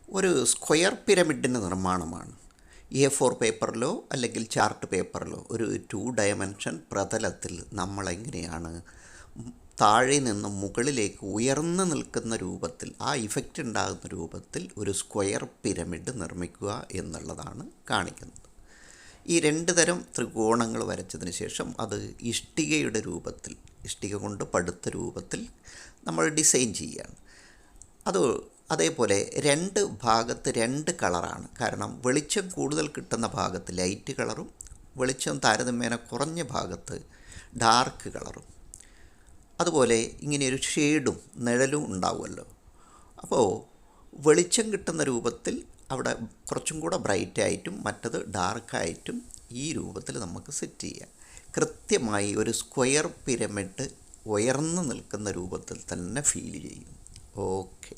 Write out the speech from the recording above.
ഒരു square പിരമിഡിൻ്റെ നിർമ്മാണമാണ്. A4 പേപ്പറിലോ അല്ലെങ്കിൽ chart പേപ്പറിലോ ഒരു 2 ഡയമെൻഷൻ പ്രതലത്തിൽ നമ്മളെങ്ങനെയാണ് താഴെ നിന്ന് മുകളിലേക്ക് ഉയർന്നു നിൽക്കുന്ന രൂപത്തിൽ, ആ ഇഫക്റ്റ് ഉണ്ടാകുന്ന രൂപത്തിൽ ഒരു സ്ക്വയർ പിരമിഡ് നിർമ്മിക്കുക എന്നുള്ളതാണ് കാണിക്കുന്നത്. ഈ 2 തരം ത്രികോണങ്ങൾ വരച്ചതിന് ശേഷം അത് ഇഷ്ടികയുടെ രൂപത്തിൽ, ഇഷ്ടിക കൊണ്ട് പടുത്ത രൂപത്തിൽ നമ്മൾ ഡിസൈൻ ചെയ്യുകയാണ്. അതേപോലെ 2 ഭാഗത്ത് 2 കളറാണ്. കാരണം വെളിച്ചം കൂടുതൽ കിട്ടുന്ന ഭാഗത്ത് ലൈറ്റ് കളറും വെളിച്ചം താരതമ്യേന കുറഞ്ഞ ഭാഗത്ത് ഡാർക്ക് കളറും. അതുപോലെ ഇങ്ങനെയൊരു ഷെയ്ഡും നിഴലും ഉണ്ടാവുമല്ലോ. അപ്പോൾ വെളിച്ചം കിട്ടുന്ന രൂപത്തിൽ അവിടെ കുറച്ചും കൂടെ ബ്രൈറ്റായിട്ടും മറ്റത് ഡാർക്കായിട്ടും ഈ രൂപത്തിൽ നമുക്ക് സെറ്റ് ചെയ്യാം. കൃത്യമായി ഒരു സ്ക്വയർ പിരമിഡ് ഉയർന്നു നിൽക്കുന്ന രൂപത്തിൽ തന്നെ ഫീൽ ചെയ്യും. ഓക്കെ.